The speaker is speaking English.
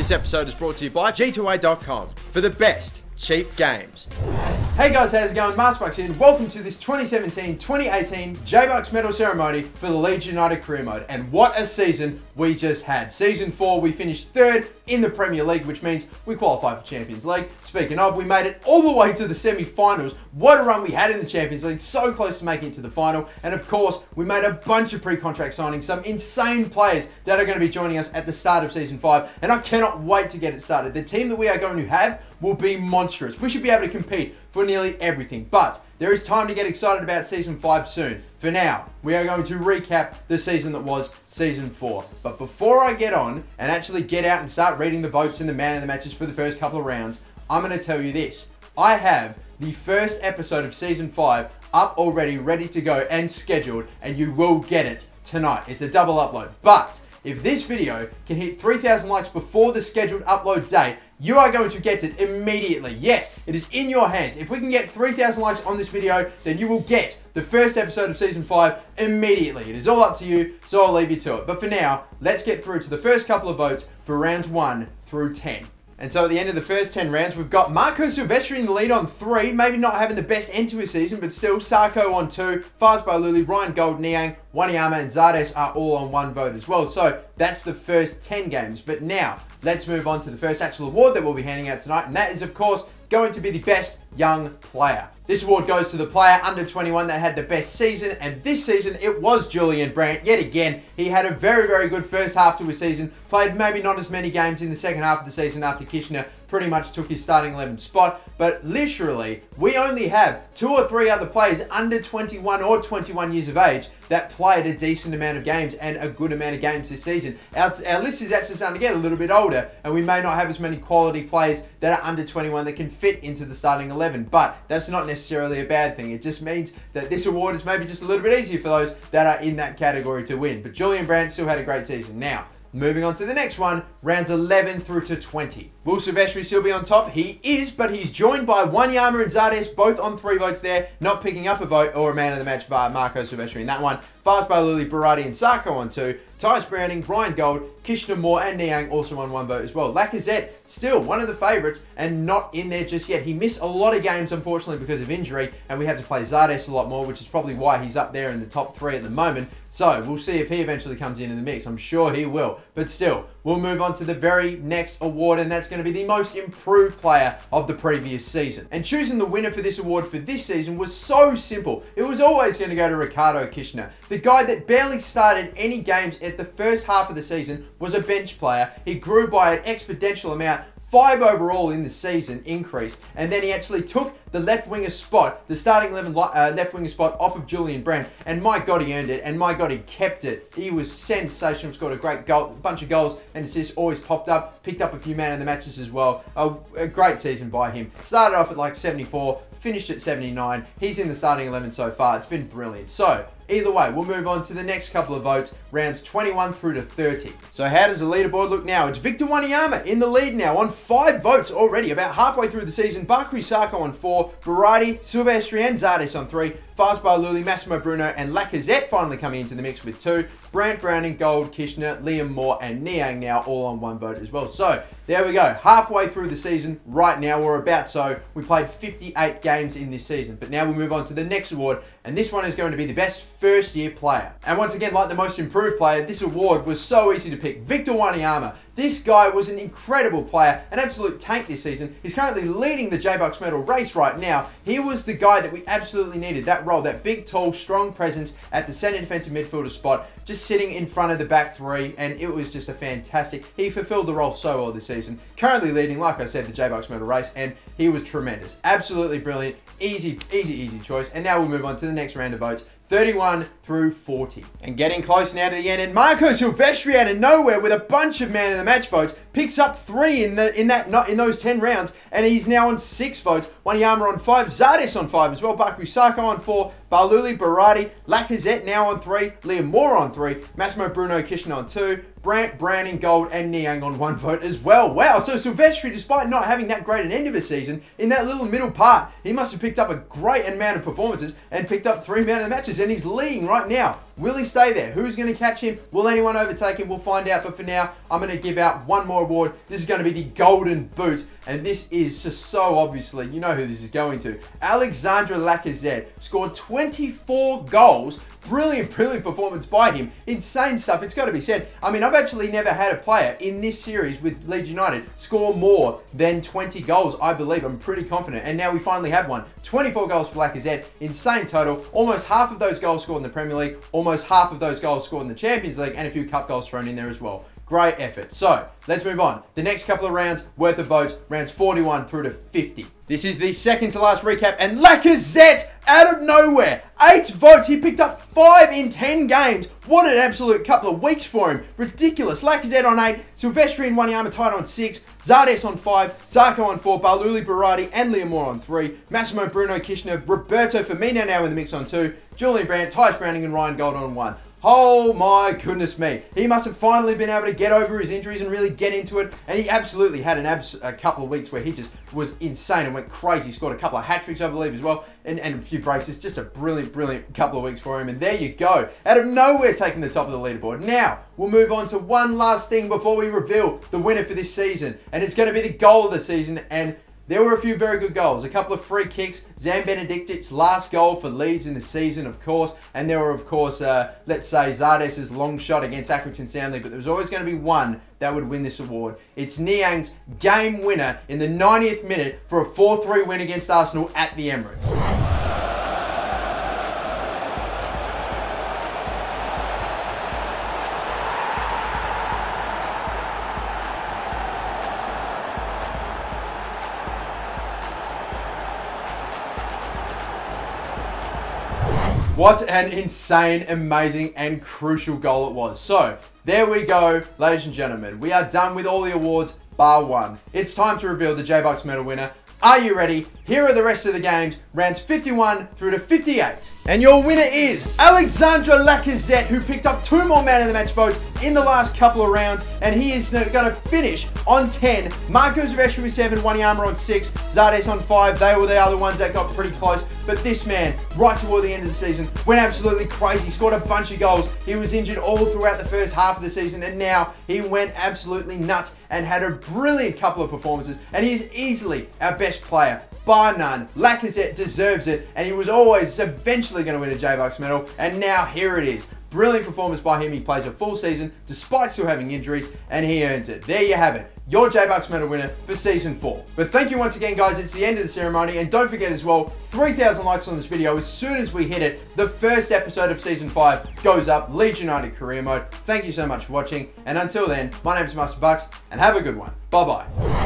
This episode is brought to you by G2A.com for the best cheap games. Hey guys, how's it going? MasterBucks here, and welcome to this 2017-2018 J-Bucks Medal Ceremony for the Leeds United Career Mode. And what a season we just had. Season 4, we finished 3rd in the Premier League, which means we qualified for Champions League. Speaking of, we made it all the way to the semi-finals. What a run we had in the Champions League, so close to making it to the final. And of course, we made a bunch of pre-contract signings, some insane players that are going to be joining us at the start of Season 5. And I cannot wait to get it started. The team that we are going to have will be monstrous. We should be able to compete for nearly everything. But there is time to get excited about Season 5 soon. For now, we are going to recap the season that was Season 4. But before I get on and actually get out and start reading the votes and the man of the matches for the first couple of rounds, I'm going to tell you this. I have the first episode of Season 5 up already, ready to go and scheduled, and you will get it tonight. It's a double upload. But if this video can hit 3,000 likes before the scheduled upload date, you are going to get it immediately. Yes, it is in your hands. If we can get 3,000 likes on this video, then you will get the first episode of Season 5 immediately. It is all up to you, so I'll leave you to it. But for now, let's get through to the first couple of votes for rounds 1 through 10. And so at the end of the first 10 rounds, we've got Marco Silvestri in the lead on 3. Maybe not having the best end to his season, but still. Sarko on 2. Faz Bailuli, Ryan Gold, Niang, Wanyama and Zardes are all on 1 vote as well. So that's the first 10 games. But now, let's move on to the first actual award that we'll be handing out tonight. And that is, of course, going to be the best young player. This award goes to the player under 21 that had the best season, and this season it was Julian Brandt. Yet again, he had a very, very good first half to his season, played maybe not as many games in the second half of the season after Kitchener pretty much took his starting 11 spot, but literally, we only have 2 or 3 other players under 21 or 21 years of age that played a decent amount of games and a good amount of games this season. Our list is actually starting to get a little bit older, and we may not have as many quality players that are under 21 that can fit into the starting 11, but that's not necessarily a bad thing. It just means that this award is maybe just a little bit easier for those that are in that category to win. But Julian Brandt still had a great season. Now, moving on to the next one, rounds 11 through to 20. Will Silvestri still be on top? He is, but he's joined by Wanyama and Zardes, both on 3 votes there, not picking up a vote or a man of the match by Marco Silvestri in that one. Faz Bailuli, Barati and Sarko on 2. Tyus Browning, Ryan Gold, Kitchener Moore and Niang also on 1 vote as well. Lacazette, still one of the favourites and not in there just yet. He missed a lot of games, unfortunately, because of injury, and we had to play Zardes a lot more, which is probably why he's up there in the top 3 at the moment. So we'll see if he eventually comes in the mix. I'm sure he will. But still, we'll move on to the very next award, and that's going to be the most improved player of the previous season. And choosing the winner for this award for this season was so simple. It was always going to go to Ricardo Kitchener. The guy that barely started any games at the first half of the season was a bench player. He grew by an exponential amount. 5 overall in the season increased, and then he actually took the left winger spot, the starting 11 left winger spot off of Julian Brandt, and my God, he earned it, and my God, he kept it. He was sensational, scored a great goal, a bunch of goals and assists, always popped up, picked up a few man of the matches as well. A great season by him. Started off at like 74, finished at 79. He's in the starting 11 so far. It's been brilliant. So, either way, we'll move on to the next couple of votes, rounds 21 through to 30. So how does the leaderboard look now? It's Victor Wanyama in the lead now on 5 votes already, about halfway through the season. Bakary Sarko on 4, Barati, Silvestri and Zardes on 3, Faz Bailuli, Massimo Bruno and Lacazette finally coming into the mix with 2, Brandt, Browning, Gold, Kitchener, Liam Moore and Niang now all on 1 vote as well. So there we go, halfway through the season right now, or about so. We played 58 games in this season, but now we move on to the next award, and this one is going to be the best first year player. And once again, like the most improved player, this award was so easy to pick. Victor Wanyama. This guy was an incredible player, an absolute tank this season. He's currently leading the J-Bucks medal race right now. He was the guy that we absolutely needed, that role, that big, tall, strong presence at the centre defensive midfielder spot, just sitting in front of the back 3, and it was just a fantastic, he fulfilled the role so well this season. Currently leading, like I said, the J-Bucks medal race, and he was tremendous. Absolutely brilliant. Easy choice. And now we'll move on to the next round of votes. 31 through 40. And getting close now to the end, and Marco Silvestri out of nowhere with a bunch of man of the match votes picks up 3 in those 10 rounds, and he's now on 6 votes. Wanyama on 5, Zardes on 5 as well, Bakary Sarko on 4, Bailuli, Barati, Lacazette now on 3, Liam Moore on 3, Massimo Bruno, Kitchener on 2, Brandt, Browning, Gold and Niang on 1 vote as well. Wow, so Silvestri, despite not having that great an end of a season, in that little middle part, he must have picked up a great amount of performances and picked up 3 man of the matches, and he's leading right now Will he stay there? Who's going to catch him? Will anyone overtake him? We'll find out. But for now, I'm going to give out one more award. This is going to be the Golden Boot. And this is just so obviously, you know who this is going to. Alexandre Lacazette scored 24 goals. Brilliant performance by him. Insane stuff. It's got to be said. I mean, I've actually never had a player in this series with Leeds United score more than 20 goals, I believe. I'm pretty confident. And now we finally have one. 24 goals for Lacazette. Insane total. Almost half of those goals scored in the Premier League. Almost half of those goals scored in the Champions League. And a few cup goals thrown in there as well. Great effort. So, let's move on. The next couple of rounds worth of votes, rounds 41 through to 50. This is the second to last recap, and Lacazette, out of nowhere, 8 votes. He picked up 5 in 10 games. What an absolute couple of weeks for him. Ridiculous. Lacazette on 8, Silvestri and Wanyama tied on 6, Zardes on 5, Zarco on 4, Barluli Berardi and Liam Moore on 3, Massimo Bruno Kishner, Roberto Firmino now in the mix on 2, Julian Brandt, Tyus Browning and Ryan Gold on 1. Oh my goodness me. He must have finally been able to get over his injuries and really get into it. And he absolutely had a couple of weeks where he just was insane and went crazy. Scored a couple of hat-tricks, I believe, as well. And a few braces. Just a brilliant couple of weeks for him. And there you go. Out of nowhere, taking the top of the leaderboard. Now, we'll move on to one last thing before we reveal the winner for this season. And it's going to be the goal of the season. And there were a few very good goals. A couple of free kicks. Zan Benedictic's last goal for Leeds in the season, of course. And there were, of course, let's say, Zardes' long shot against Accrington Stanley. But there was always going to be one that would win this award. It's Niang's game winner in the 90th minute for a 4-3 win against Arsenal at the Emirates. What an insane, amazing, and crucial goal it was. So, there we go, ladies and gentlemen. We are done with all the awards, bar one. It's time to reveal the J-Bucks medal winner. Are you ready? Here are the rest of the games, rounds 51 through to 58. And your winner is Alexandre Lacazette, who picked up 2 more man of the match votes in the last couple of rounds, and he is going to finish on 10. Marco Silvestri with 7, Wanyama on 6, Zardes on 5. They were the other ones that got pretty close, but this man, right toward the end of the season, went absolutely crazy, scored a bunch of goals. He was injured all throughout the first half of the season, and now he went absolutely nuts and had a brilliant couple of performances, and he is easily our best player, bar none. Lacazette deserves it, and he was always eventually going to win a J-Bucks medal, and now here it is. Brilliant performance by him. He plays a full season despite still having injuries, and he earns it. There you have it. Your J-Bucks medal winner for Season 4. But thank you once again, guys. It's the end of the ceremony, and don't forget as well, 3,000 likes on this video. As soon as we hit it, the first episode of Season 5 goes up, Leeds United Career Mode. Thank you so much for watching, and until then, my name is MasterBucks, and have a good one. Bye-bye.